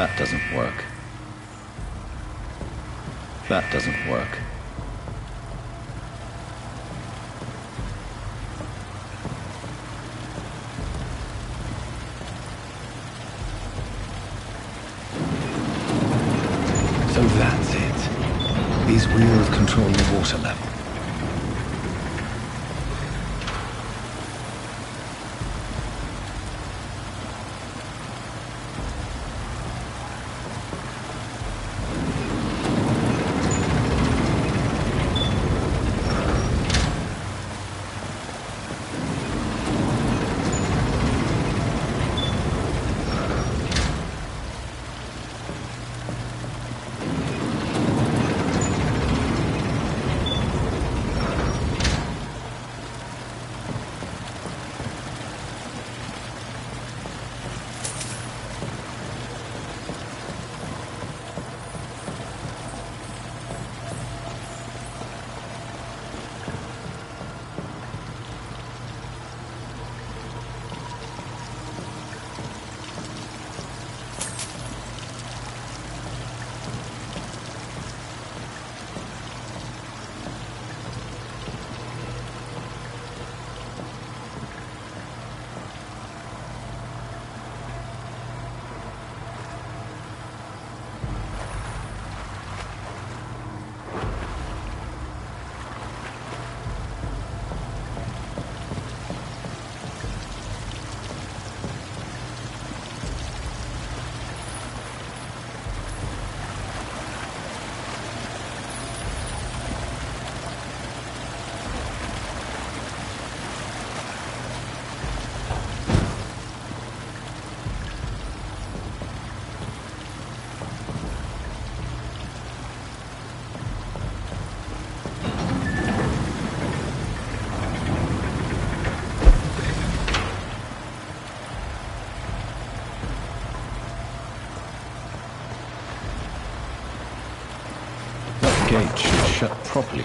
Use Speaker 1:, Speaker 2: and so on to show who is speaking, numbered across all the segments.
Speaker 1: That doesn't work. That doesn't work.
Speaker 2: So that's it. These wheels control the water level.
Speaker 1: Gate should shut properly.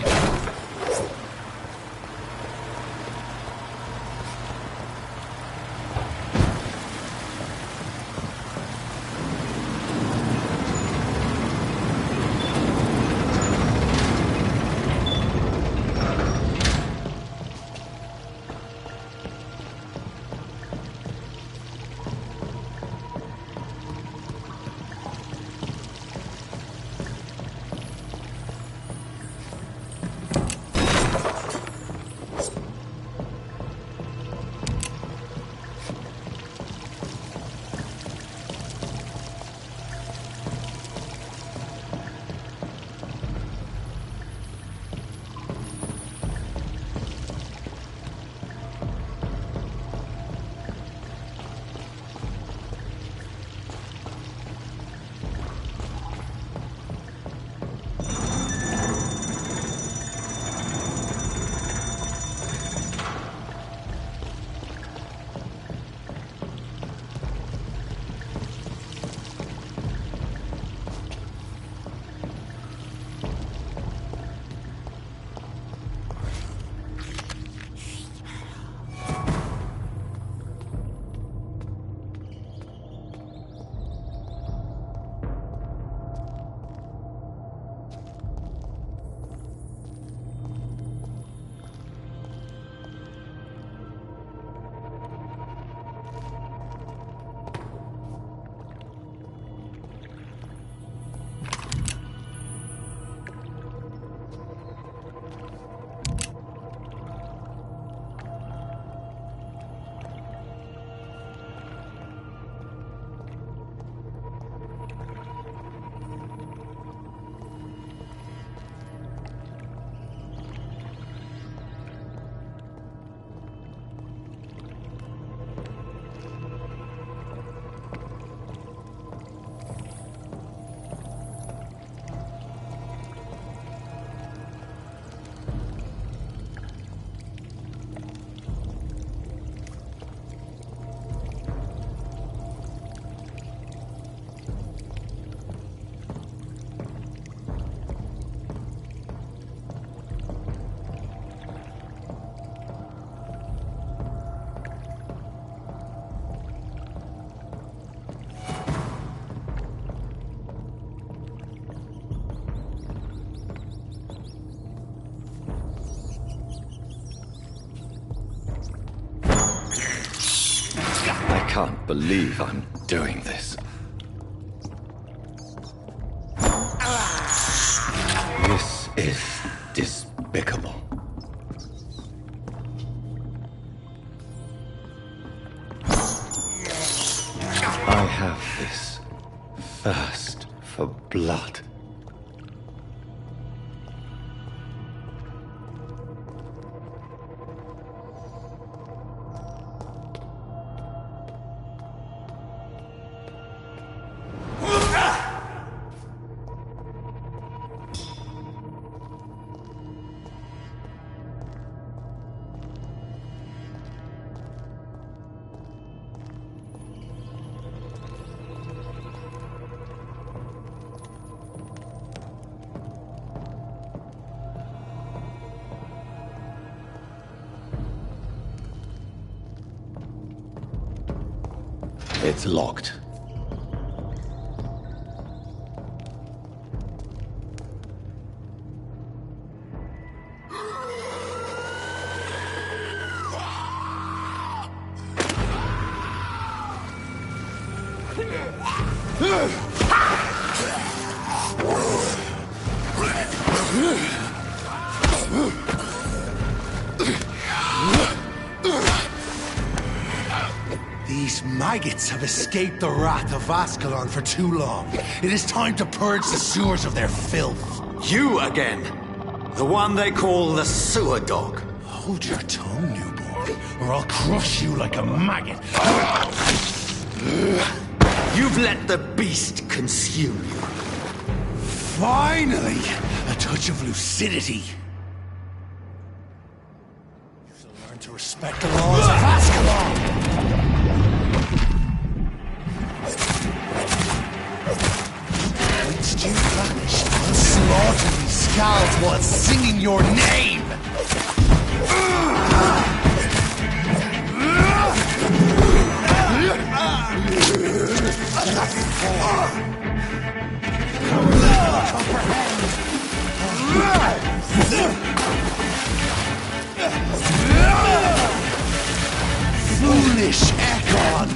Speaker 3: can't believe I'm doing this. This is despicable. I have this thirst for blood. It's locked.
Speaker 2: These maggots have escaped the wrath of Ascalon for too long. It is time to purge the sewers of their filth.
Speaker 4: You again! The one they call the sewer dog.
Speaker 2: Hold your tongue, newborn, or I'll crush you like a maggot.
Speaker 4: You've let the beast consume you.
Speaker 2: Finally! A touch of lucidity. You'll learn to respect the laws of Ascalon! You vanish, I'll slaughter these skulls while singing your name! Foolish Ekon!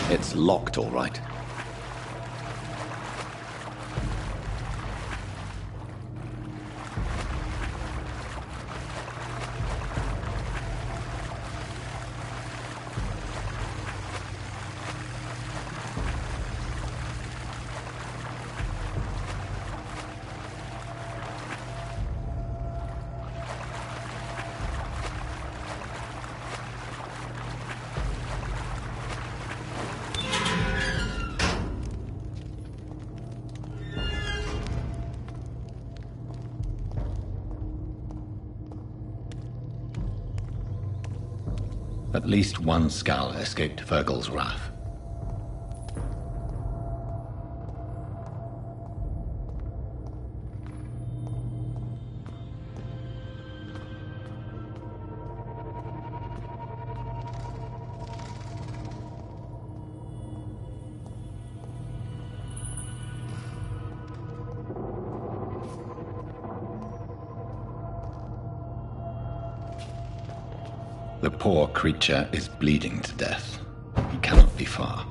Speaker 3: It's locked, all right. At least one Skal escaped Fergal's wrath. The poor creature is bleeding to death. He cannot be far.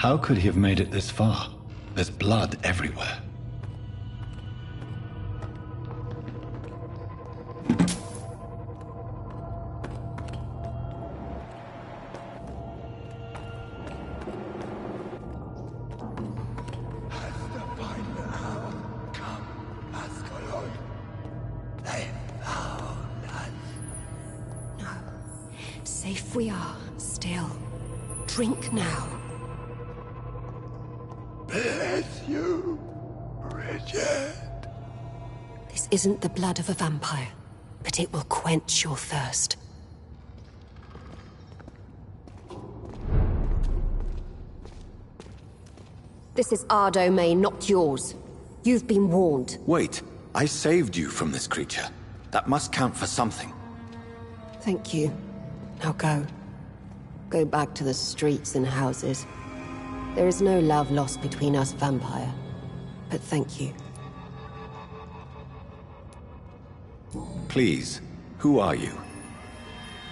Speaker 3: How could he have made it this far? There's blood everywhere.
Speaker 5: Safe we are, still. Drink now.
Speaker 2: Bless you, Richard.
Speaker 5: This isn't the blood of a vampire, but it will quench your thirst. This is our domain, not yours. You've been warned.
Speaker 4: Wait, I saved you from this creature. That must count for something.
Speaker 5: Thank you. Now go. Go back to the streets and houses. There is no love lost between us, vampire. But thank you.
Speaker 4: Please, who are you?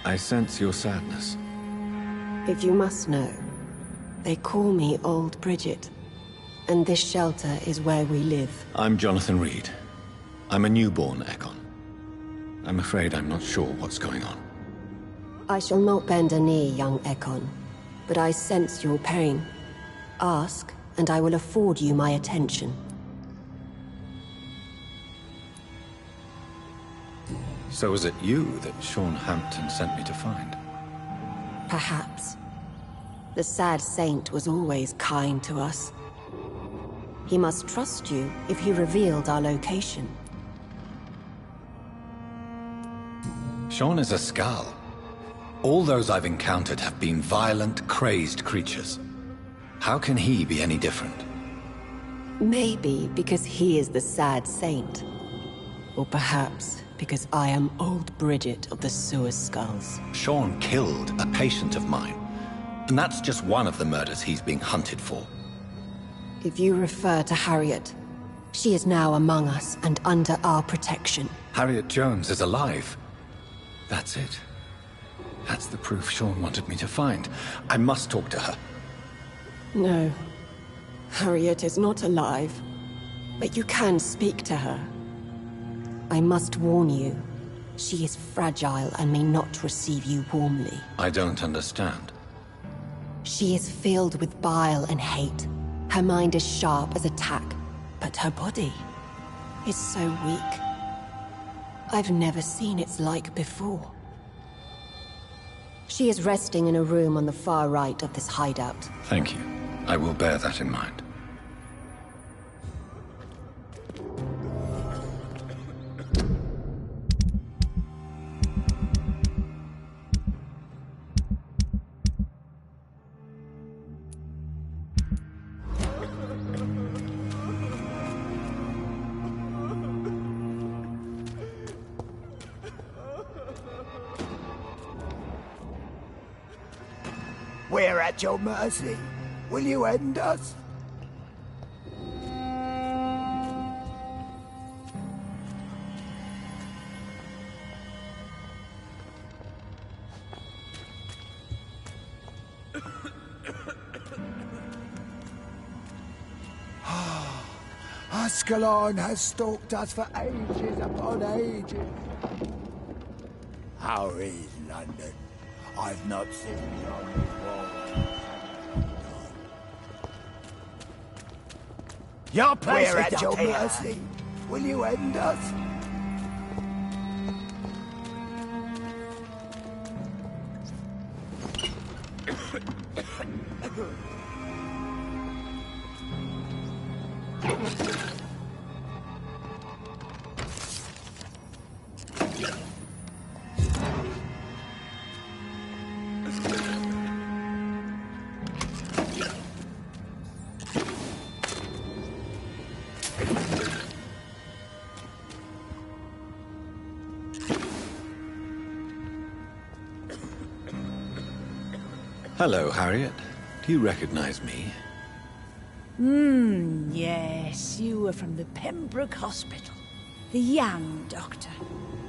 Speaker 4: I sense your sadness.
Speaker 5: If you must know, they call me Old Bridget. And this shelter is where we live.
Speaker 3: I'm Jonathan Reed. I'm a newborn Ekon. I'm afraid I'm not sure what's going on.
Speaker 5: I shall not bend a knee, young Ekon. But I sense your pain. Ask, and I will afford you my attention.
Speaker 3: So was it you that Sean Hampton sent me to find?
Speaker 5: Perhaps. The sad saint was always kind to us. He must trust you if he revealed our location.
Speaker 3: Sean is a Skal. All those I've encountered have been violent, crazed creatures. How can he be any different?
Speaker 5: Maybe because he is the sad saint. Or perhaps because I am Old Bridget of the Sewer Skulls.
Speaker 3: Sean killed a patient of mine. And that's just one of the murders he's being hunted for.
Speaker 5: If you refer to Harriet, she is now among us and under our protection.
Speaker 3: Harriet Jones is alive. That's it. That's the proof Sean wanted me to find. I must talk to her.
Speaker 5: No. Harriet is not alive. But you can speak to her. I must warn you. She is fragile and may not receive you warmly.
Speaker 3: I don't understand.
Speaker 5: She is filled with bile and hate. Her mind is sharp as a tack, but her body is so weak. I've never seen its like before. She is resting in a room on the far right of this hideout.
Speaker 3: Thank you. I will bear that in mind.
Speaker 6: We're at your mercy. Will you end us? Ascalon has stalked us for ages upon ages. How is London? I've not seen it on these walls.
Speaker 2: Your place
Speaker 6: We're
Speaker 2: is
Speaker 6: at your
Speaker 2: up here.
Speaker 6: mercy. Will you end us?
Speaker 3: Hello, Harriet. Do you recognize me?
Speaker 7: Yes, you were from the Pembroke Hospital. The young doctor.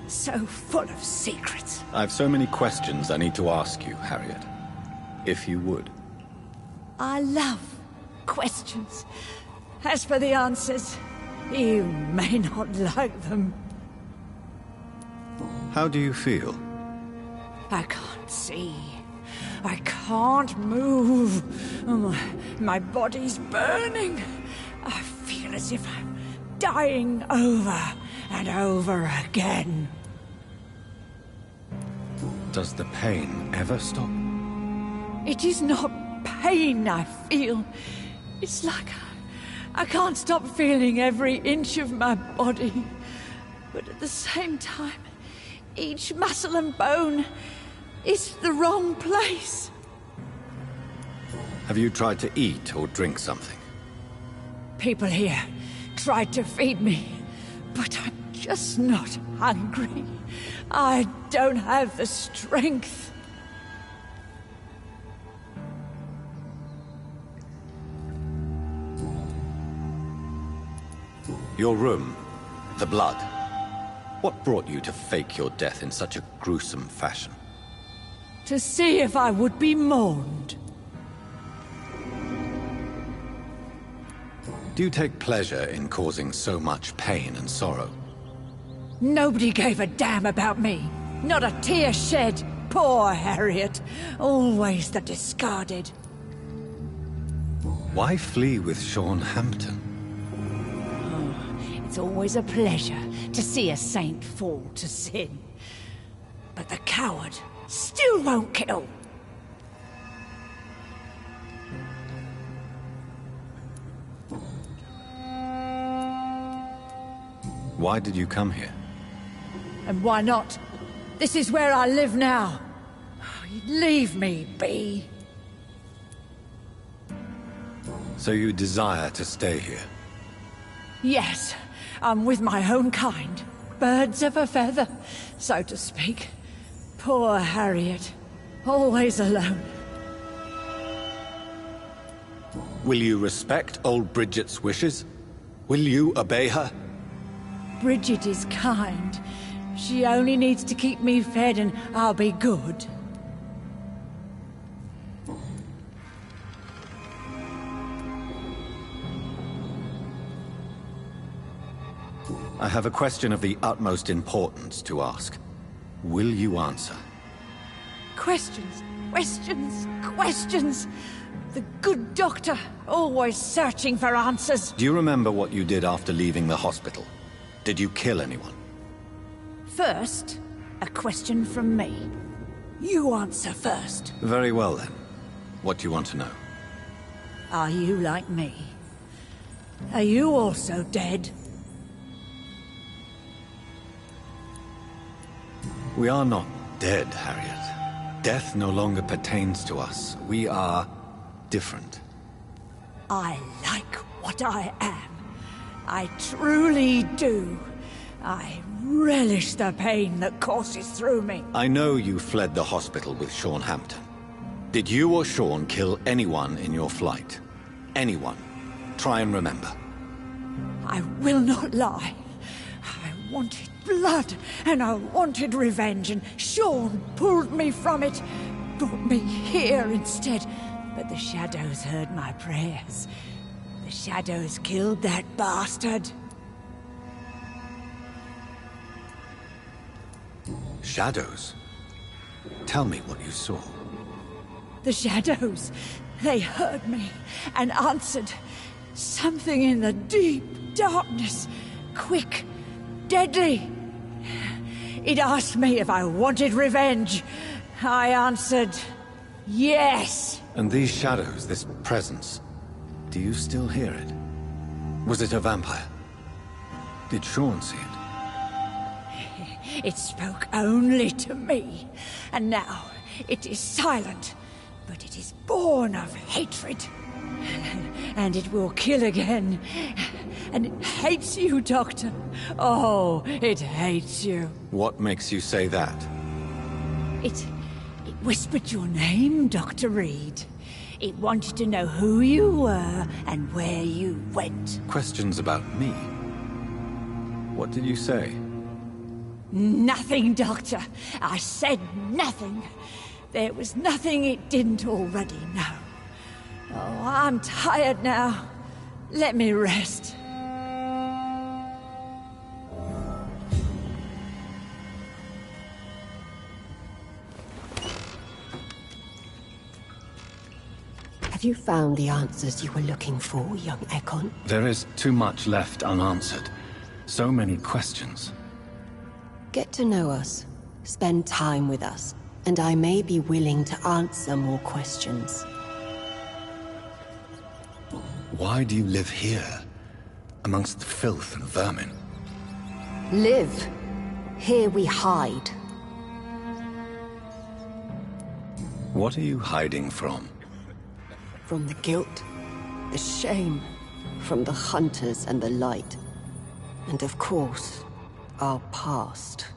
Speaker 7: So full of secrets.
Speaker 3: I've so many questions I need to ask you, Harriet. If you would.
Speaker 7: I love questions. As for the answers, you may not like them.
Speaker 3: How do you feel?
Speaker 7: I can't see. I can't move. My body's burning. I feel as if I'm dying over and over again.
Speaker 3: Does the pain ever stop?
Speaker 7: It is not pain I feel. It's like I can't stop feeling every inch of my body. But at the same time, each muscle and bone is the wrong place.
Speaker 3: Have you tried to eat or drink something?
Speaker 7: People here tried to feed me, but I'm just not hungry. I don't have the strength.
Speaker 3: Your room, the blood. What brought you to fake your death in such a gruesome fashion?
Speaker 7: To see if I would be mourned.
Speaker 3: Do you take pleasure in causing so much pain and sorrow?
Speaker 7: Nobody gave a damn about me. Not a tear shed. Poor Harriet. Always the discarded.
Speaker 3: Why flee with Sean Hampton?
Speaker 7: It's always a pleasure to see a saint fall to sin. But the coward still won't kill.
Speaker 3: Why did you come here?
Speaker 7: And why not? This is where I live now. Leave me be.
Speaker 3: So you desire to stay here?
Speaker 7: Yes, I'm with my own kind. Birds of a feather, so to speak. Poor Harriet. Always alone.
Speaker 3: Will you respect old Bridget's wishes? Will you obey her?
Speaker 7: Bridget is kind. She only needs to keep me fed and I'll be good.
Speaker 3: I have a question of the utmost importance to ask. Will you answer?
Speaker 7: Questions, questions, questions. The good doctor, always searching for answers.
Speaker 3: Do you remember what you did after leaving the hospital? Did you kill anyone?
Speaker 7: First, a question from me. You answer first.
Speaker 3: Very well then. What do you want to know?
Speaker 7: Are you like me? Are you also dead?
Speaker 3: We are not dead, Harriet. Death no longer pertains to us. We are different.
Speaker 7: I like what I am. I truly do. I relish the pain that courses through me.
Speaker 3: I know you fled the hospital with Sean Hampton. Did you or Sean kill anyone in your flight? Anyone? Try and remember.
Speaker 7: I will not lie. I wanted blood, and I wanted revenge, and Sean pulled me from it, brought me here instead. But the shadows heard my prayers. The The shadows killed that bastard.
Speaker 3: Shadows? Tell me what you saw.
Speaker 7: The shadows, they heard me and answered. Something in the deep darkness, quick, deadly. It asked me if I wanted revenge. I answered, yes.
Speaker 3: And these shadows, this presence, do you still hear it? Was it a vampire? Did Sean see it?
Speaker 7: It spoke only to me, and now it is silent, but it is born of hatred. And it will kill again. And it hates you, Doctor. Oh, it hates you.
Speaker 3: What makes you say that?
Speaker 7: It whispered your name, Dr. Reed. It wanted to know who you were and where you went.
Speaker 3: Questions about me? What did you say?
Speaker 7: Nothing, Doctor. I said nothing. There was nothing it didn't already know. Oh, I'm tired now. Let me rest.
Speaker 5: Have you found the answers you were looking for, young Ekon?
Speaker 3: There is too much left unanswered. So many questions.
Speaker 5: Get to know us. Spend time with us. And I may be willing to answer more questions.
Speaker 3: Why do you live here? Amongst the filth and vermin?
Speaker 5: Live. Here we hide.
Speaker 3: What are you hiding from?
Speaker 5: From the guilt, the shame, from the hunters and the light. And of course, our past.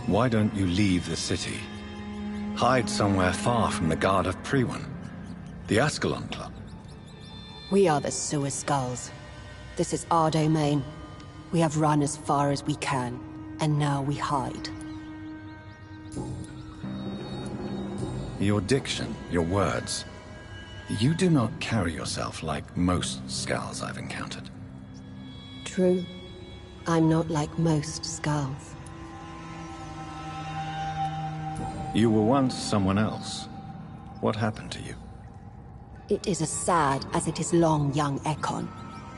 Speaker 3: Why don't you leave the city? Hide somewhere far from the Guard of Priwen. The Ascalon Club.
Speaker 5: We are the Sewer Skulls. This is our domain. We have run as far as we can, and now we hide.
Speaker 3: Your diction, your words. You do not carry yourself like most Skulls I've encountered.
Speaker 5: True. I'm not like most Skulls.
Speaker 3: You were once someone else. What happened to you?
Speaker 5: It is as sad as it is long, young Ekon,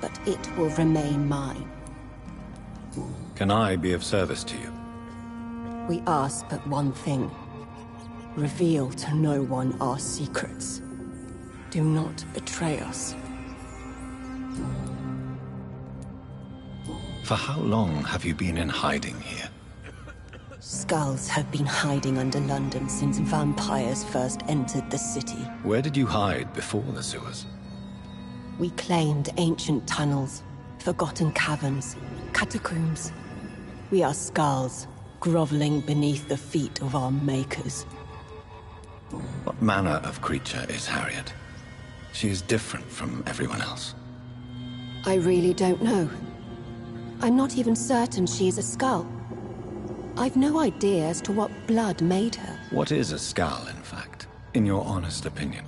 Speaker 5: but it will remain mine.
Speaker 3: Can I be of service to you?
Speaker 5: We ask but one thing. Reveal to no one our secrets. Do not betray us.
Speaker 3: For how long have you been in hiding here?
Speaker 5: Skulls have been hiding under London since vampires first entered the city.
Speaker 3: Where did you hide before the sewers?
Speaker 5: We claimed ancient tunnels, forgotten caverns, catacombs. We are skulls, groveling beneath the feet of our makers.
Speaker 3: What manner of creature is Harriet? She is different from everyone else.
Speaker 5: I really don't know. I'm not even certain she is a skull. I've no idea as to what blood made her.
Speaker 3: What is a skull, in fact, in your honest opinion?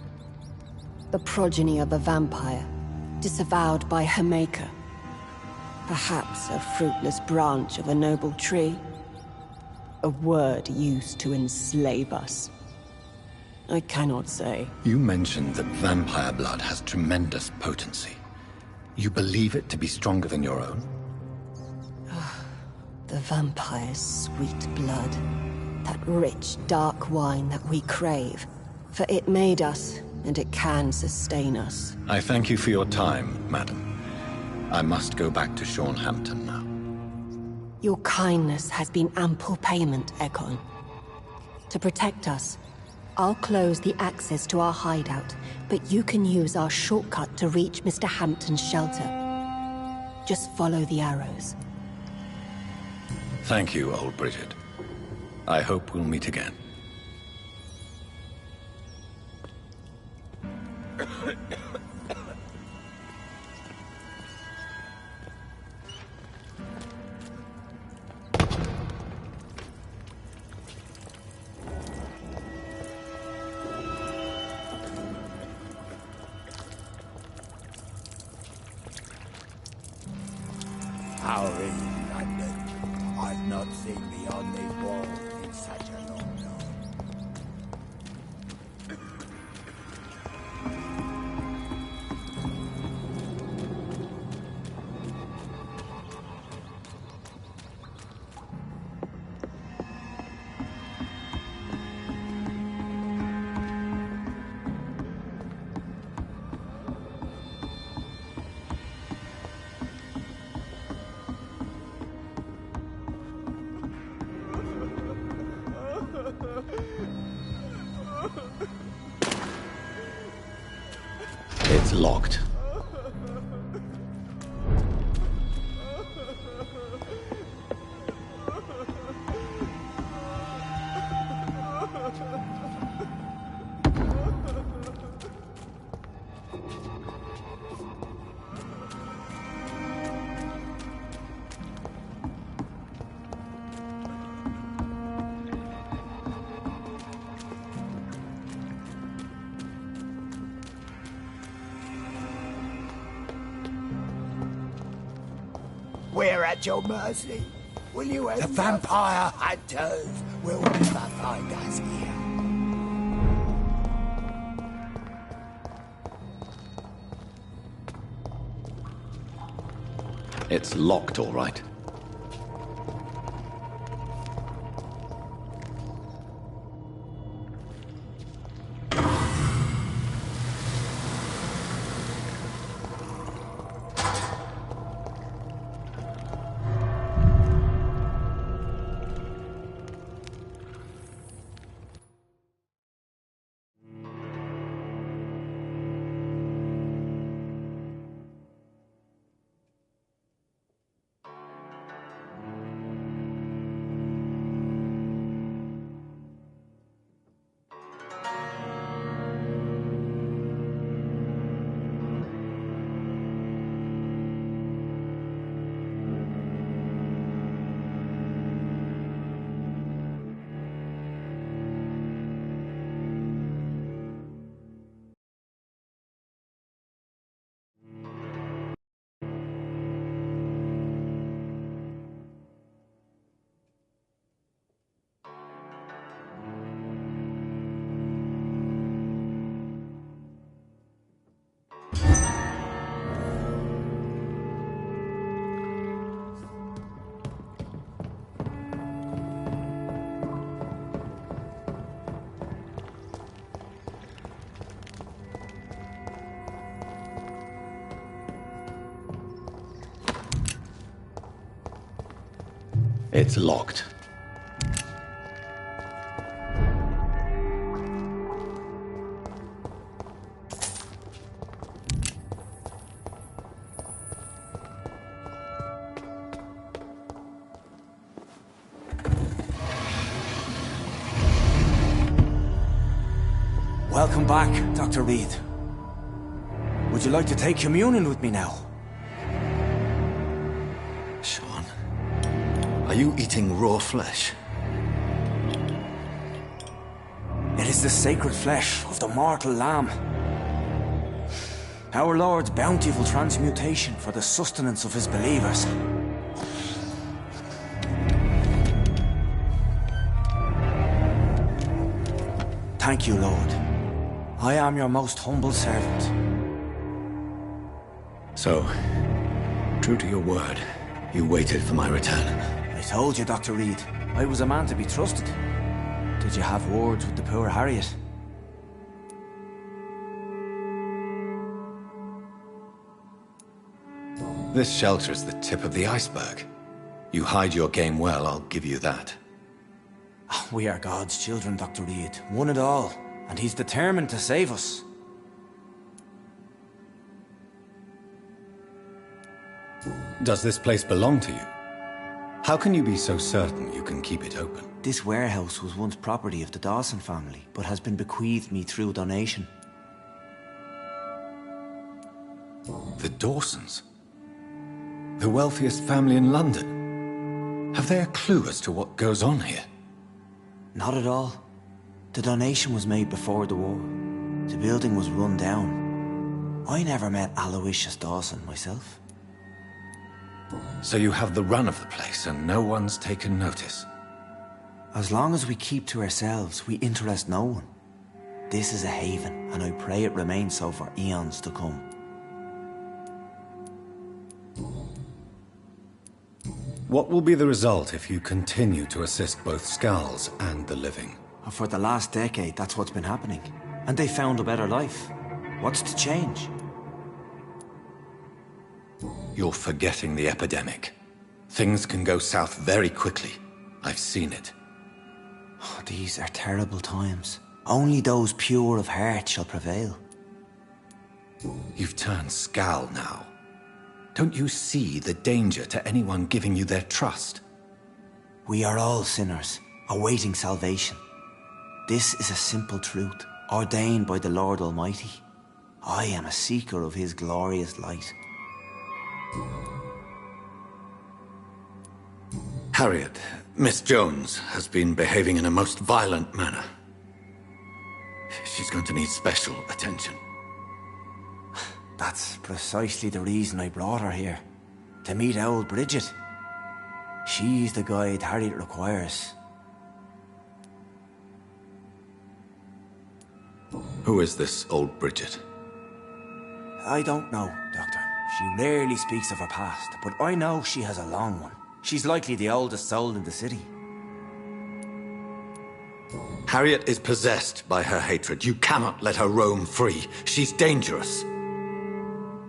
Speaker 5: The progeny of a vampire, disavowed by her maker. Perhaps a fruitless branch of a noble tree. A word used to enslave us. I cannot say.
Speaker 3: You mentioned that vampire blood has tremendous potency. You believe it to be stronger than your own?
Speaker 5: The vampire's sweet blood. That rich, dark wine that we crave. For it made us, and it can sustain us.
Speaker 3: I thank you for your time, madam. I must go back to Shornhampton now.
Speaker 5: Your kindness has been ample payment, Ekon. To protect us, I'll close the access to our hideout, but you can use our shortcut to reach Mr. Hampton's shelter. Just follow the arrows.
Speaker 3: Thank you, old Bridget. I hope we'll meet again.
Speaker 6: How is it, London? I've not seen beyond these walls in such a long time.
Speaker 3: It's locked.
Speaker 6: We're at your mercy. Will you
Speaker 2: The vampire
Speaker 6: hunters will never find us here.
Speaker 3: It's locked, all right. It's locked.
Speaker 8: Welcome back, Dr. Reed. Would you like to take communion with me now?
Speaker 4: Sean, are you eating raw flesh?
Speaker 8: It is the sacred flesh of the mortal lamb. Our Lord's bountiful transmutation for the sustenance of his believers. Thank you, Lord. I am your most humble servant.
Speaker 3: So, true to your word, you waited for my return.
Speaker 8: I told you, Dr. Reed, I was a man to be trusted. Did you have words with the poor Harriet?
Speaker 3: This shelter is the tip of the iceberg. You hide your game well, I'll give you that.
Speaker 8: We are God's children, Dr. Reed, one and all, and he's determined to save us.
Speaker 3: Does this place belong to you? How can you be so certain you can keep it open?
Speaker 8: This warehouse was once property of the Dawson family, but has been bequeathed me through donation.
Speaker 3: The Dawsons? The wealthiest family in London? Have they a clue as to what goes on here?
Speaker 8: Not at all. The donation was made before the war. The building was run down. I never met Aloysius Dawson myself.
Speaker 3: So you have the run of the place and no one's taken notice?
Speaker 8: As long as we keep to ourselves, we interest no one. This is a haven, and I pray it remains so for eons to come.
Speaker 3: What will be the result if you continue to assist both Skulls and the living?
Speaker 8: For the last decade, that's what's been happening. And they found a better life. What's to change?
Speaker 3: You're forgetting the epidemic. Things can go south very quickly. I've seen it.
Speaker 8: Oh, these are terrible times. Only those pure of heart shall prevail.
Speaker 3: You've turned Skull now. Don't you see the danger to anyone giving you their trust?
Speaker 8: We are all sinners, awaiting salvation. This is a simple truth, ordained by the Lord Almighty. I am a seeker of His glorious light.
Speaker 3: Harriet, Miss Jones has been behaving in a most violent manner. She's going to need special attention.
Speaker 8: That's precisely the reason I brought her here. To meet old Bridget. She's the guide Harriet requires.
Speaker 3: Who is this old Bridget?
Speaker 8: I don't know, Doctor. She rarely speaks of her past, but I know she has a long one. She's likely the oldest soul in the city.
Speaker 3: Harriet is possessed by her hatred. You cannot let her roam free. She's dangerous.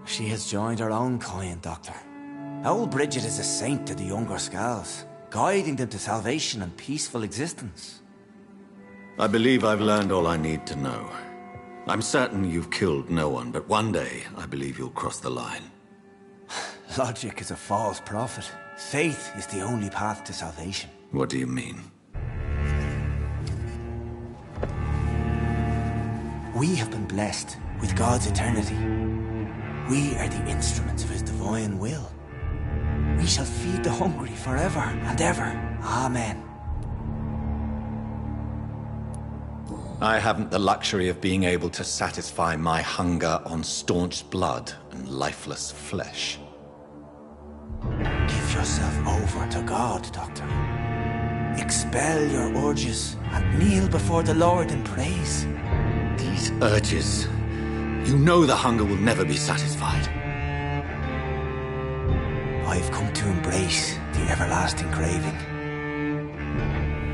Speaker 8: She has joined her own kind, Doctor. Old Bridget is a saint to the younger Skulls, guiding them to salvation and peaceful existence.
Speaker 3: I believe I've learned all I need to know. I'm certain you've killed no one, but one day I believe you'll cross the line.
Speaker 8: Logic is a false prophet. Faith is the only path to salvation.
Speaker 3: What do you mean?
Speaker 8: We have been blessed with God's eternity. We are the instruments of His divine will. We shall feed the hungry forever and ever. Amen.
Speaker 3: I haven't the luxury of being able to satisfy my hunger on staunch blood and lifeless flesh.
Speaker 8: Give yourself over to God, Doctor. Expel your urges and kneel before the Lord in praise.
Speaker 3: These urges. You know the hunger will never be satisfied.
Speaker 8: I've come to embrace the everlasting craving.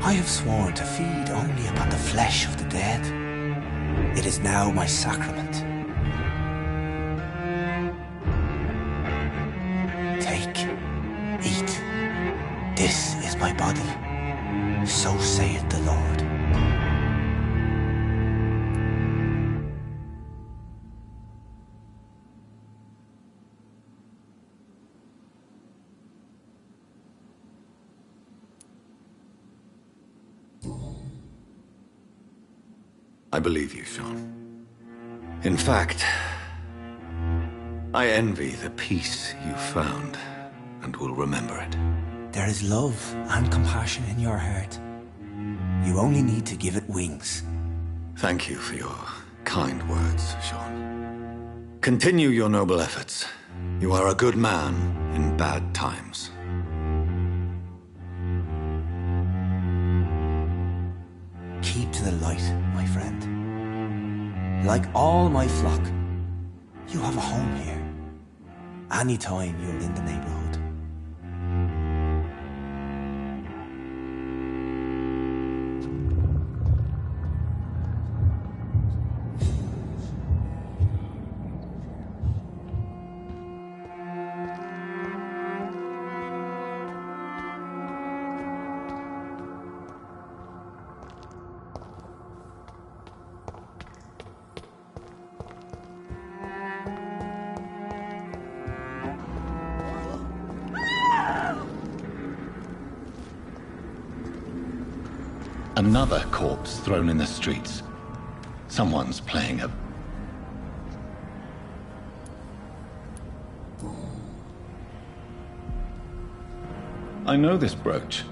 Speaker 8: I have sworn to feed only upon the flesh of the dead. It is now my sacrament. Take, eat. This is my body. So saith the Lord.
Speaker 3: I believe you, Sean. In fact, I envy the peace you found, and will remember it.
Speaker 8: There is love and compassion in your heart. You only need to give it wings.
Speaker 3: Thank you for your kind words, Sean. Continue your noble efforts. You are a good man in bad times.
Speaker 8: Keep to the light, my friend. Like all my flock, you have a home here. Anytime you're in the neighborhood.
Speaker 3: Another corpse thrown in the streets. Someone's playing a... I know this brooch.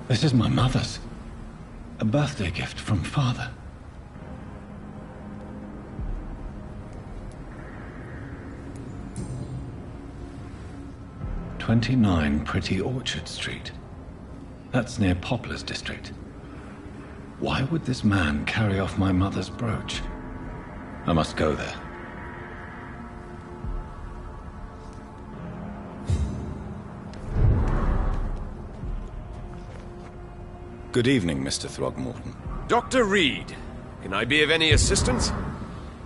Speaker 3: This is my mother's. A birthday gift from father. 29 Pretty Orchard Street. That's near Poplar's district. Why would this man carry off my mother's brooch? I must go there. Good evening, Mr. Throgmorton.
Speaker 9: Dr. Reed, can I be of any assistance?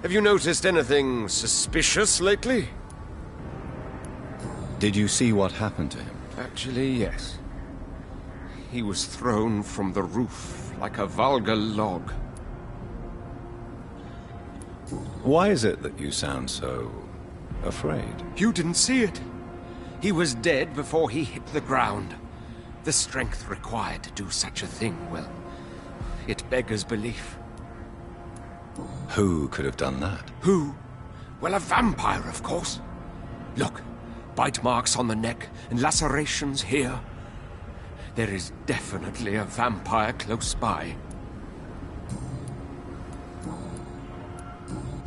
Speaker 9: Have you noticed anything suspicious lately?
Speaker 3: Did you see what happened to him?
Speaker 9: Actually, yes. He was thrown from the roof like a vulgar log.
Speaker 3: Why is it that you sound so afraid?
Speaker 9: You didn't see it. He was dead before he hit the ground. The strength required to do such a thing, well, it beggars belief.
Speaker 3: Who could have done that?
Speaker 9: Who? Well, a vampire, of course. Look, bite marks on the neck and lacerations here. There is definitely a vampire close by.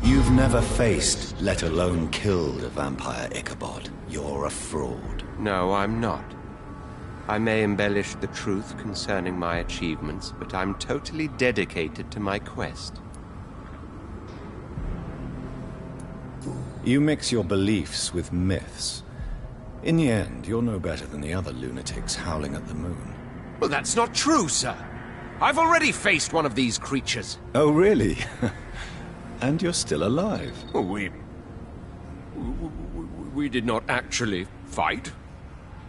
Speaker 3: You've never faced, let alone killed, a vampire, Ichabod. You're a fraud.
Speaker 9: No, I'm not. I may embellish the truth concerning my achievements, but I'm totally dedicated to my quest.
Speaker 3: You mix your beliefs with myths. In the end, you're no better than the other lunatics howling at the moon.
Speaker 9: Well, that's not true, sir. I've already faced one of these creatures.
Speaker 3: Oh, really? And you're still alive?
Speaker 9: We did not actually fight.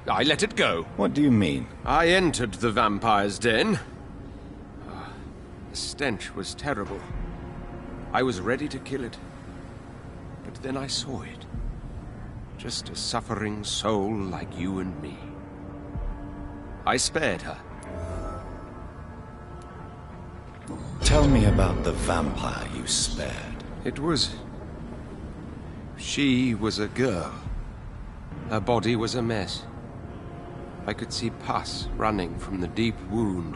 Speaker 9: I let it go.
Speaker 3: What do you mean?
Speaker 9: I entered the vampire's den. The stench was terrible. I was ready to kill it. But then I saw it. Just a suffering soul like you and me. I spared her.
Speaker 3: Tell me about the vampire you spared.
Speaker 9: It was... She was a girl. Her body was a mess. I could see pus running from the deep wound.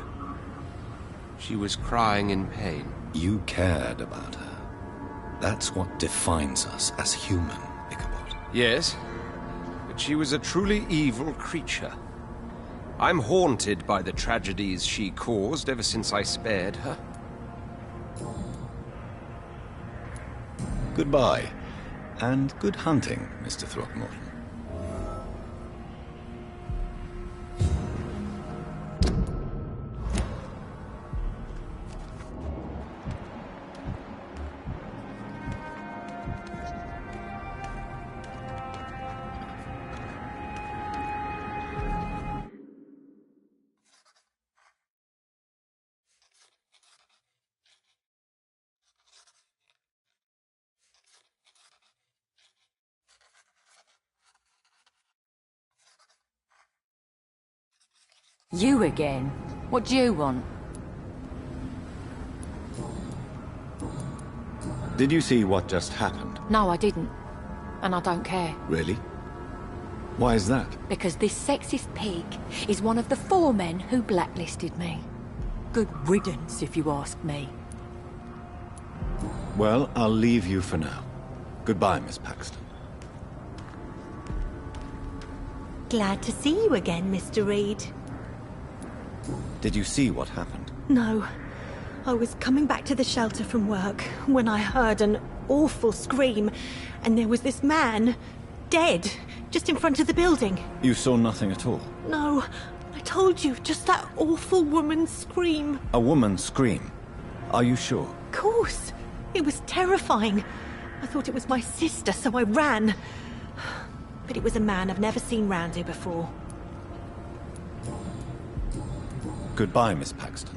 Speaker 9: She was crying in pain.
Speaker 3: You cared about her. That's what defines us as human, Ichabod.
Speaker 9: Yes, but she was a truly evil creature. I'm haunted by the tragedies she caused ever since I spared her.
Speaker 3: Goodbye, and good hunting, Mr. Throckmorton.
Speaker 10: You again? What do you want?
Speaker 3: Did you see what just happened?
Speaker 10: No, I didn't. And I don't care.
Speaker 3: Really? Why is that?
Speaker 10: Because this sexist pig is one of the 4 men who blacklisted me. Good riddance, if you ask me.
Speaker 3: Well, I'll leave you for now. Goodbye, Miss Paxton.
Speaker 11: Glad to see you again, Mr. Reed.
Speaker 3: Did you see what happened?
Speaker 11: No. I was coming back to the shelter from work when I heard an awful scream, and there was this man, dead, just in front of the building.
Speaker 3: You saw nothing at all?
Speaker 11: No. I told you, just that awful woman's scream.
Speaker 3: A woman scream? Are you sure?
Speaker 11: Of course. It was terrifying. I thought it was my sister, so I ran. But it was a man I've never seen round here before.
Speaker 3: Goodbye, Miss Paxton.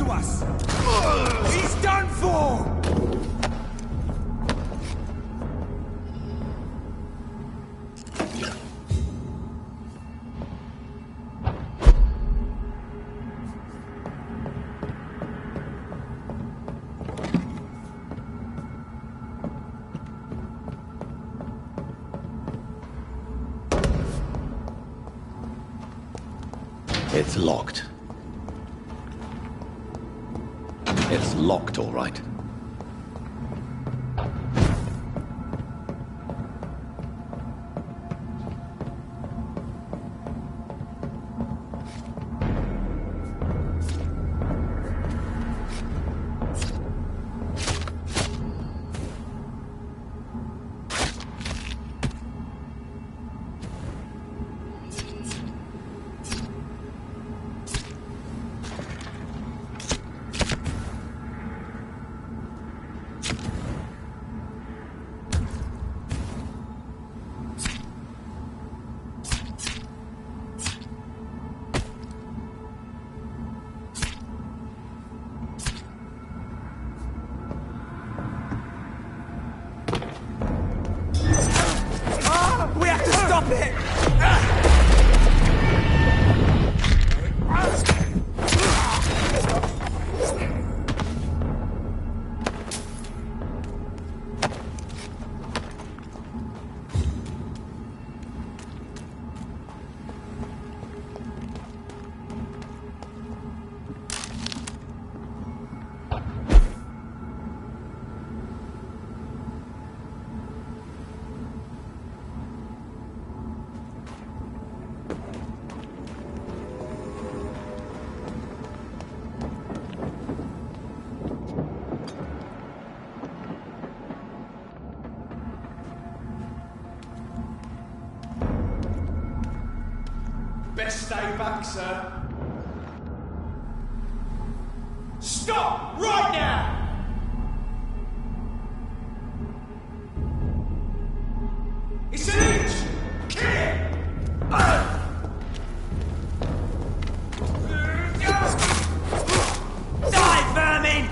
Speaker 2: to us! He's done for!
Speaker 3: It's locked. It's locked, all right.
Speaker 2: We have to stop it! Best stay back, sir. Stop! Right now! It's an inch! Kill it! Die, vermin!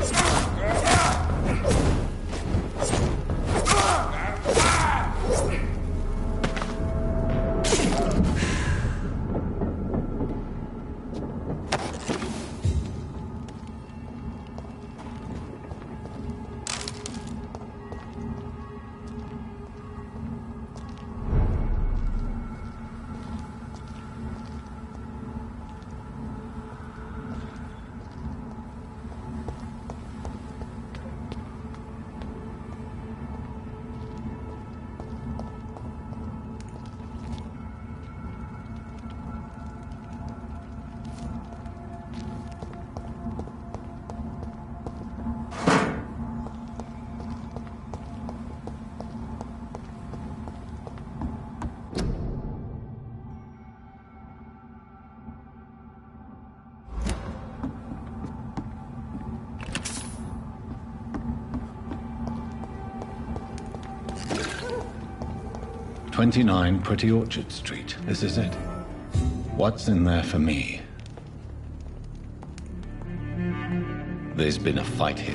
Speaker 3: "29 Pretty Orchard Street. This is it. What's in there for me? There's been a fight here.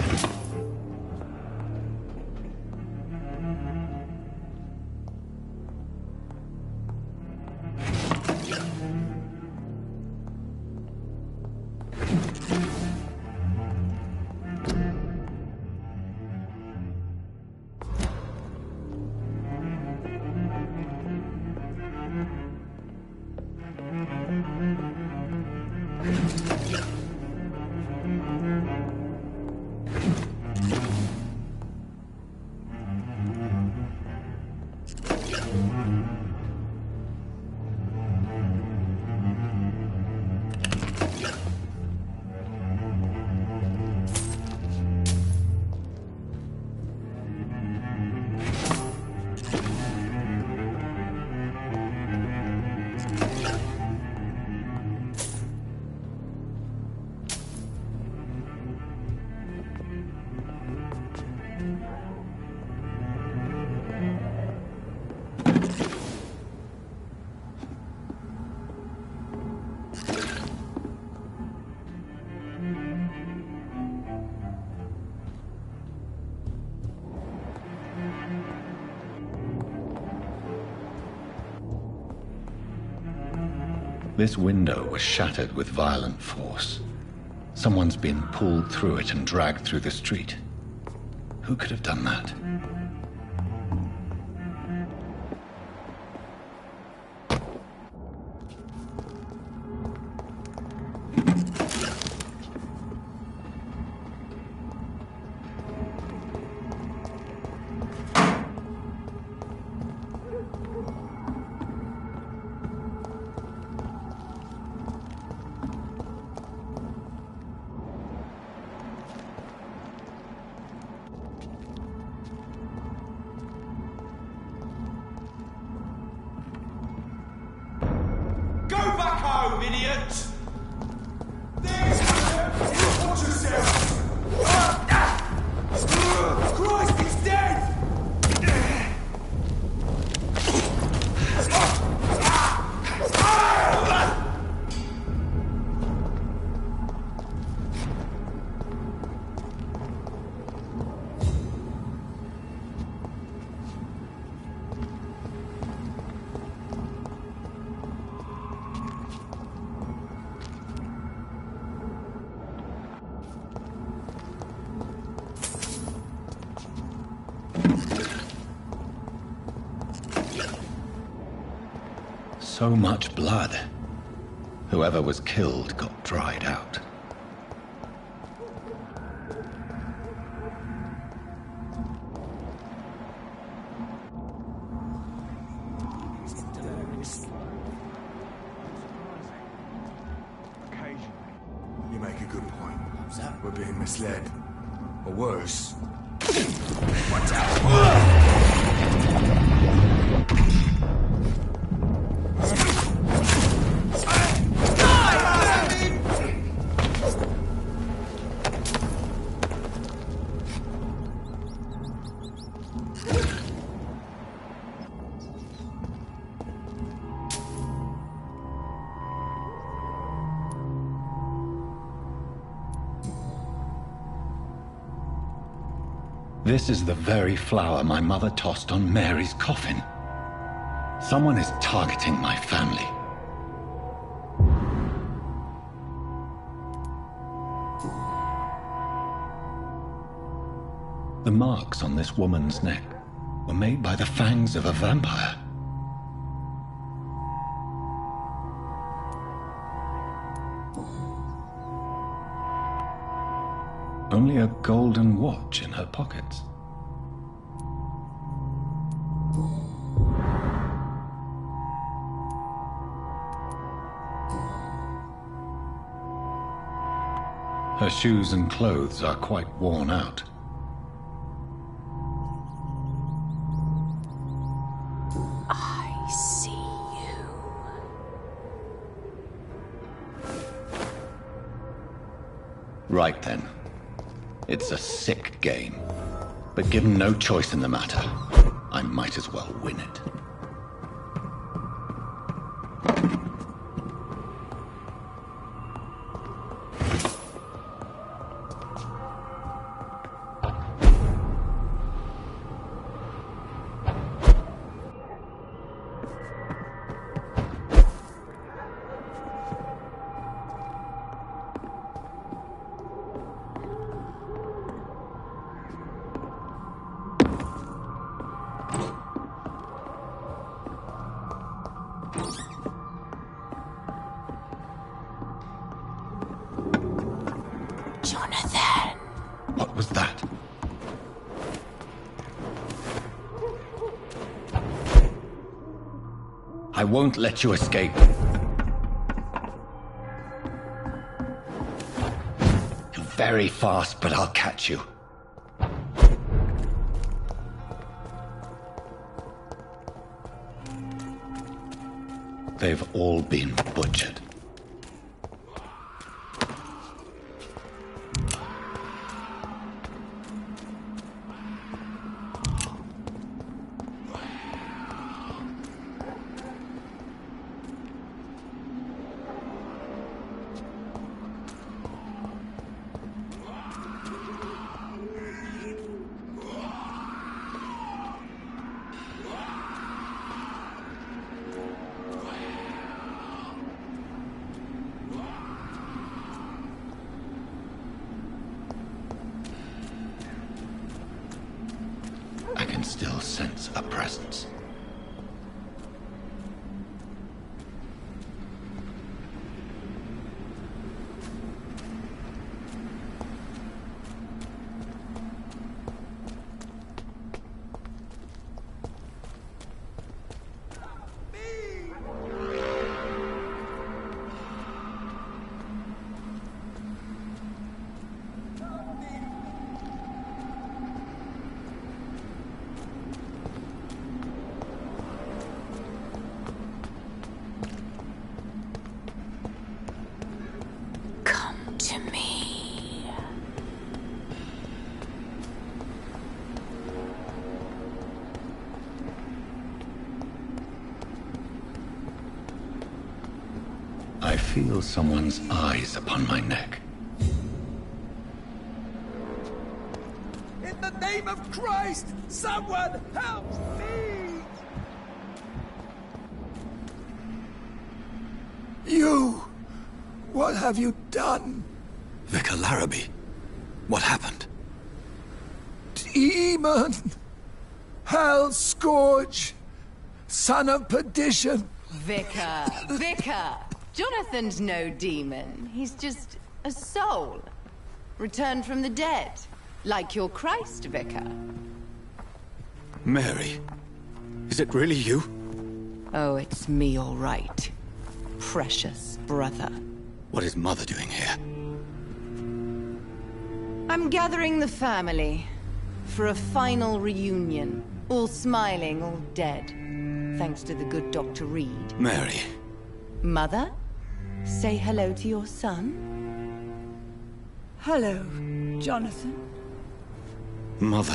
Speaker 3: This window was shattered with violent force. Someone's been pulled through it and dragged through the street. Who could have done that? So much blood. Whoever was killed got dried out.
Speaker 2: You make a good point. We're being misled. Or worse. Watch out!
Speaker 3: This is the very flower my mother tossed on Mary's coffin. Someone is targeting my family. The marks on this woman's neck were made by the fangs of a vampire. Only a golden watch in her pockets. Her shoes and clothes are quite worn out.
Speaker 10: I see you.
Speaker 3: Right then. It's a sick game. But given no choice in the matter, I might as well win it.
Speaker 10: Jonathan.
Speaker 3: What was that? I won't let you escape. You're very fast, but I'll catch you. They've all been butchered. still sense a presence. I feel someone's eyes upon my neck.
Speaker 2: In the name of Christ, someone help me!
Speaker 6: You! What have you done?
Speaker 4: Vicar Larrabee, what happened?
Speaker 6: Demon! Hell Scourge! Son of perdition!
Speaker 12: Vicar! Vicar! Jonathan's no demon. He's just a soul. Returned from the dead. Like your Christ, Vicar.
Speaker 4: Mary, is it really you?
Speaker 12: Oh, it's me, all right. Precious brother.
Speaker 4: What is Mother doing here?
Speaker 12: I'm gathering the family for a final reunion. All smiling, all dead. Thanks to the good Dr. Reed.
Speaker 4: Mary.
Speaker 12: Mother? Say hello to your son.
Speaker 7: Hello, Jonathan.
Speaker 4: Mother,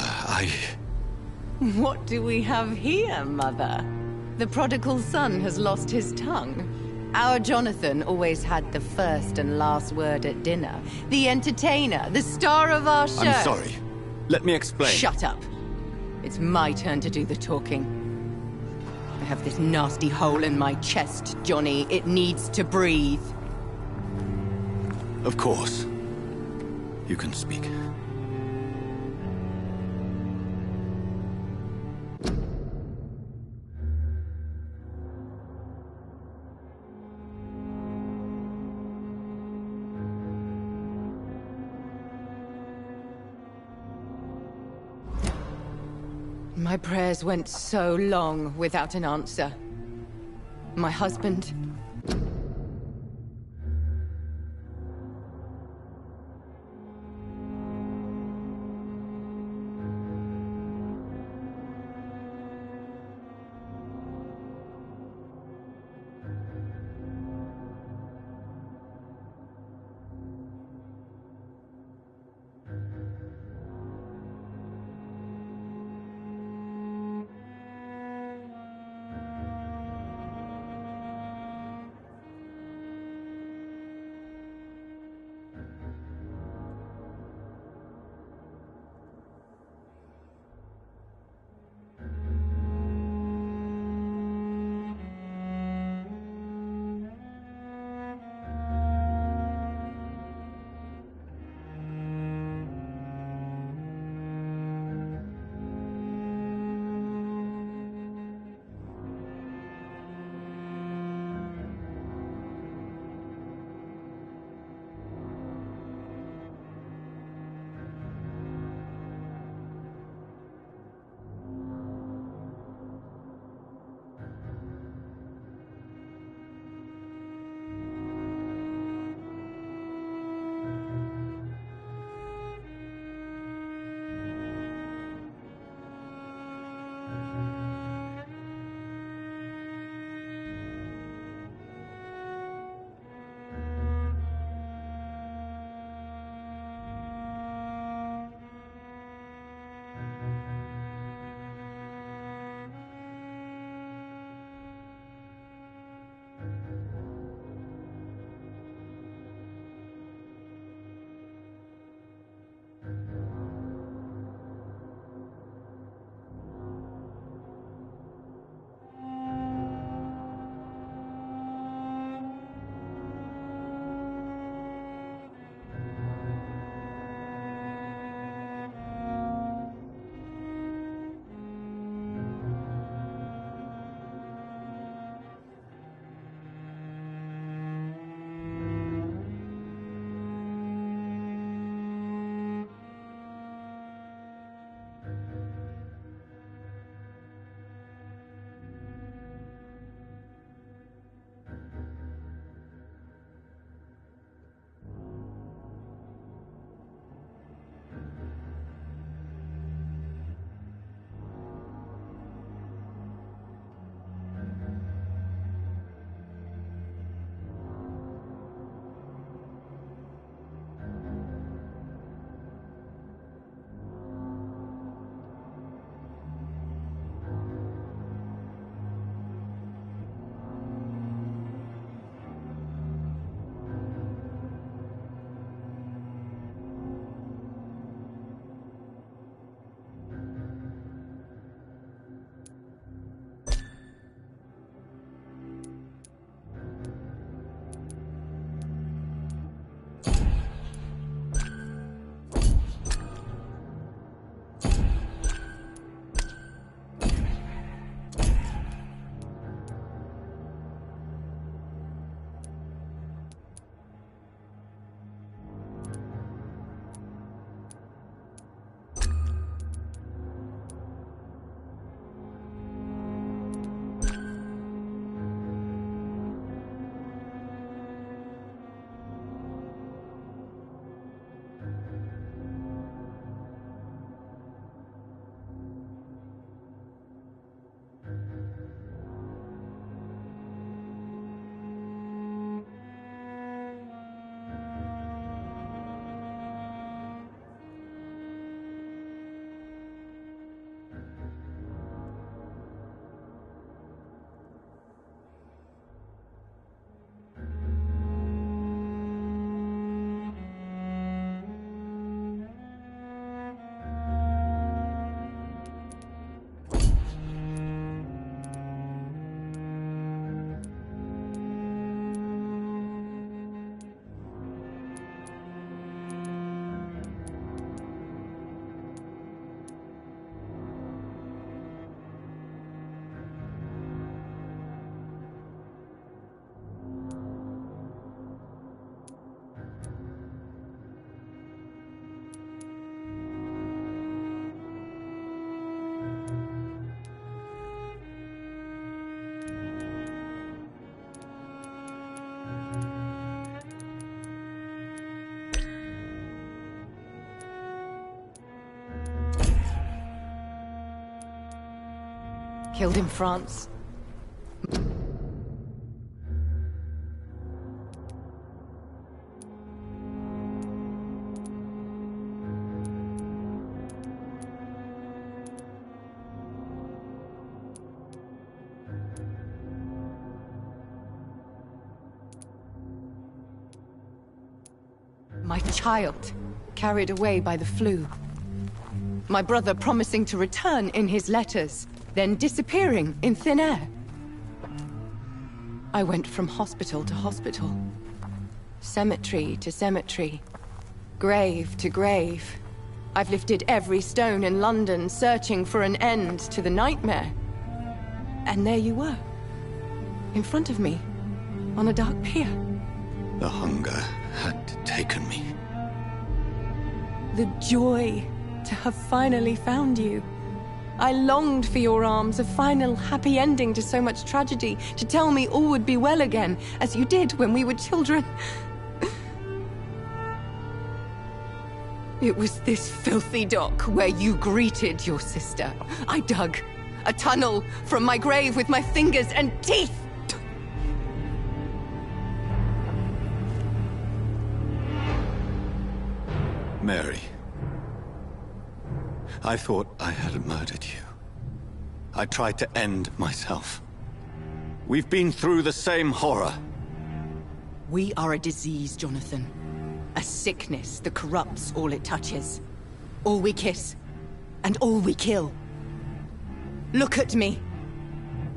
Speaker 12: What do we have here, Mother? The prodigal son has lost his tongue. Our Jonathan always had the first and last word at dinner. The entertainer, the star of our show.
Speaker 4: I'm sorry. Let me explain.
Speaker 12: Shut up. It's my turn to do the talking. I have this nasty hole in my chest, Johnny. It needs to breathe.
Speaker 4: Of course. You can speak.
Speaker 12: My prayers went so long without an answer. My husband... Killed in France. My child, carried away by the flu. My brother promising to return in his letters, then disappearing in thin air. I went from hospital to hospital, cemetery to cemetery, grave to grave. I've lifted every stone in London, searching for an end to the nightmare. And there you were, in front of me, on a dark pier.
Speaker 4: The hunger had taken me.
Speaker 12: The joy to have finally found you. I longed for your arms, a final happy ending to so much tragedy, to tell me all would be well again, as you did when we were children. It was this filthy dock where you greeted your sister. I dug a tunnel from my grave with my fingers and teeth.
Speaker 4: Mary, I thought I had murdered you. I tried to end myself. We've been through the same horror.
Speaker 12: We are a disease, Jonathan. A sickness that corrupts all it touches. All we kiss, and all we kill. Look at me.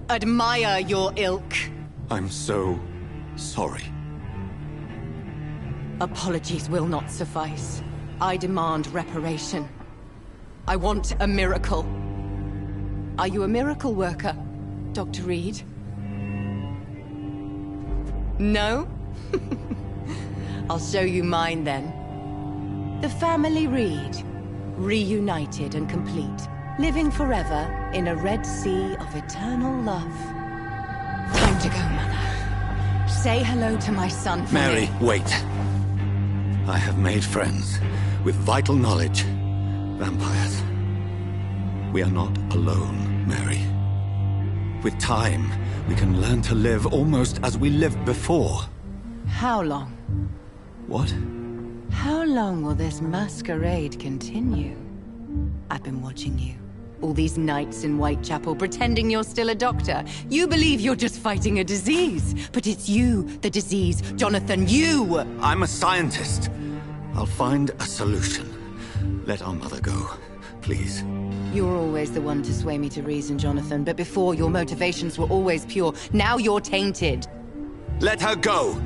Speaker 12: Admire your ilk.
Speaker 4: I'm so sorry.
Speaker 12: Apologies will not suffice. I demand reparation. I want a miracle. Are you a miracle worker, Dr. Reed? No? I'll show you mine then. The family Reed, reunited and complete, living forever in a red sea of eternal love. Time to go, Mother. Say hello to my son for
Speaker 4: Mary,
Speaker 12: me.
Speaker 4: wait. I have made friends with vital knowledge. Vampires. We are not alone, Mary. With time, we can learn to live almost as we lived before.
Speaker 12: How long?
Speaker 4: What?
Speaker 12: How long will this masquerade continue? I've been watching you. All these nights in Whitechapel, pretending you're still a doctor. You believe you're just fighting a disease. But it's you, the disease. Jonathan, you!
Speaker 4: I'm a scientist. I'll find a solution. Let our mother go, please.
Speaker 12: You're always the one to sway me to reason, Jonathan. But before, your motivations were always pure. Now you're tainted.
Speaker 4: Let her go!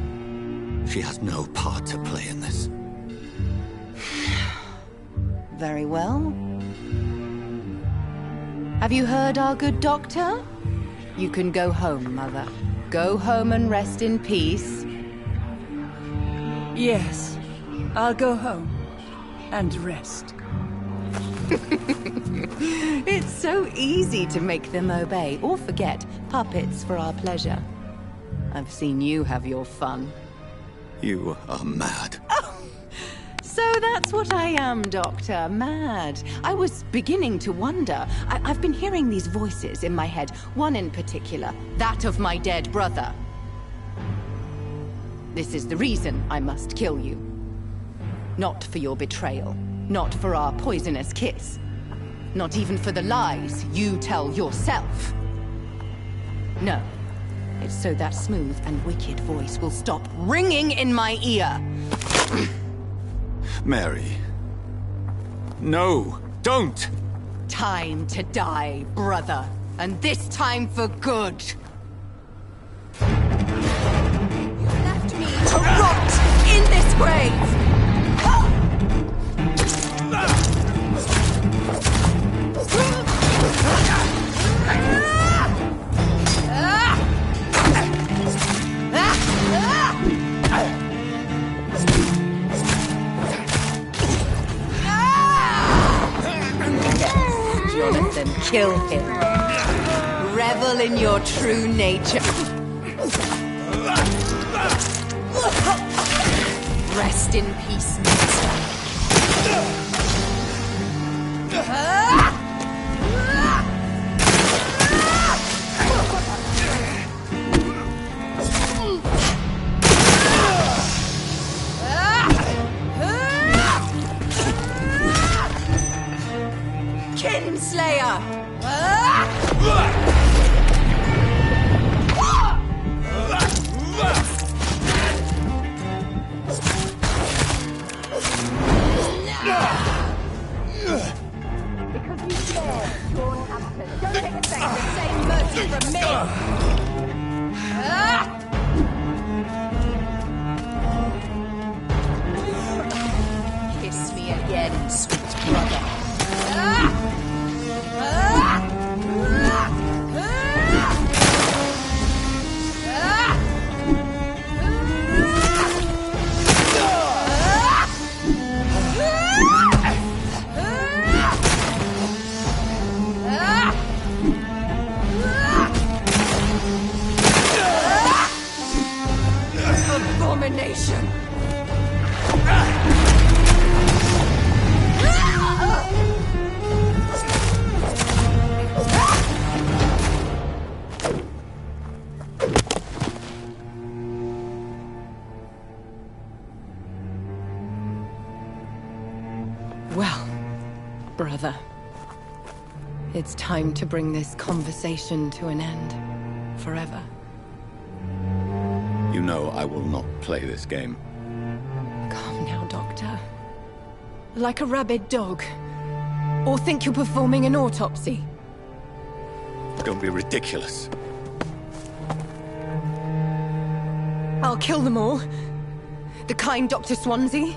Speaker 4: She has no part to play in this.
Speaker 12: Very well. Have you heard our good doctor? You can go home, Mother. Go home and rest in peace.
Speaker 7: Yes, I'll go home and rest.
Speaker 12: It's so easy to make them obey or forget. Puppets for our pleasure. I've seen you have your fun.
Speaker 4: You are mad.
Speaker 12: So that's what I am, Doctor. Mad. I was beginning to wonder. I've been hearing these voices in my head. One in particular. That of my dead brother. This is the reason I must kill you. Not for your betrayal. Not for our poisonous kiss. Not even for the lies you tell yourself. No. It's so that smooth and wicked voice will stop ringing in my ear.
Speaker 4: Mary. No, don't!
Speaker 12: Time to die, brother. And this time for good. You left me to rot in this grave! Jonathan, kill him. Revel in your true nature. Rest in peace, master. Slayer!
Speaker 10: Because you dare, Dawn Hampton. Don't expect the same mercy from me!
Speaker 12: Kiss me again, sweet brother.
Speaker 10: Abomination!
Speaker 12: Well, brother, it's time to bring this conversation to an end. Forever.
Speaker 4: You know I will not play this game.
Speaker 12: Calm now, Doctor. Like a rabid dog. Or think you're performing an autopsy.
Speaker 4: Don't be ridiculous.
Speaker 12: I'll kill them all. The kind Dr. Swansea.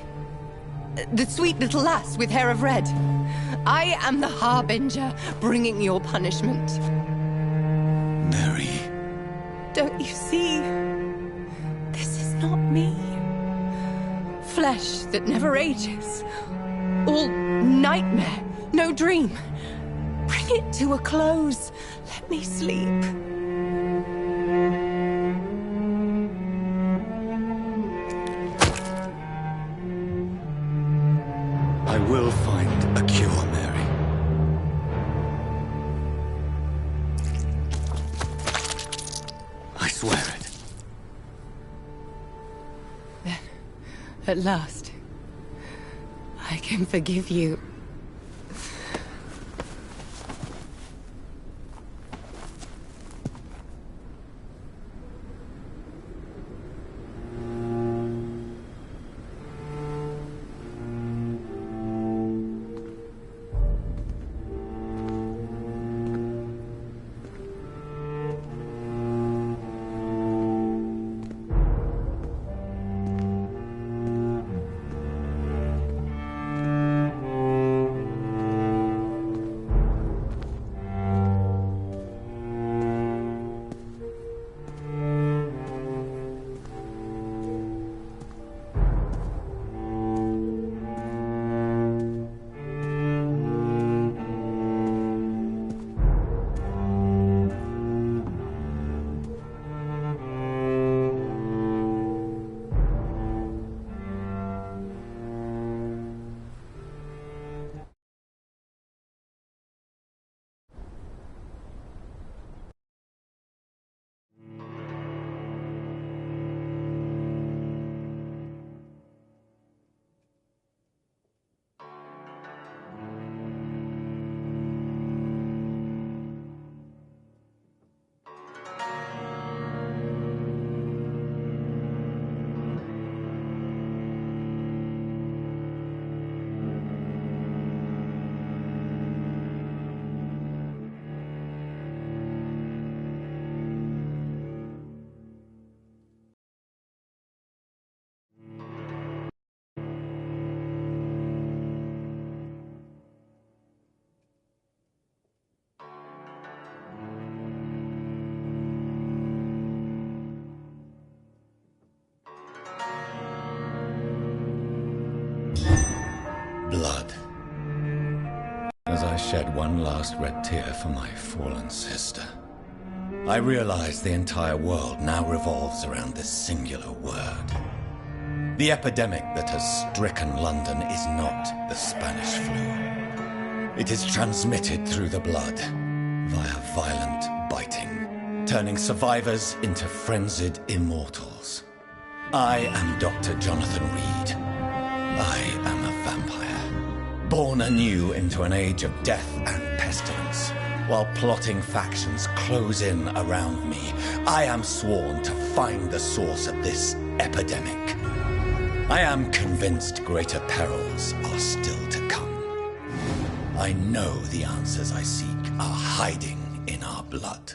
Speaker 12: The sweet little lass with hair of red. I am the Harbinger, bringing your punishment.
Speaker 4: Mary.
Speaker 12: Don't you see? This is not me. Flesh that never ages. All nightmare, no dream. Bring it to a close. Let me sleep.
Speaker 4: I will find a cure, Mary. I swear it.
Speaker 12: Then, at last, I can forgive you.
Speaker 3: Blood. As I shed one last red tear for my fallen sister, I realize the entire world now revolves around this singular word. The epidemic that has stricken London is not the Spanish flu. It is transmitted through the blood, via violent biting, turning survivors into frenzied immortals. I am Dr. Jonathan Reed. I am a vampire, born anew into an age of death and pestilence. While plotting factions close in around me, I am sworn to find the source of this epidemic. I am convinced greater perils are still to come. I know the answers I seek are hiding in our blood.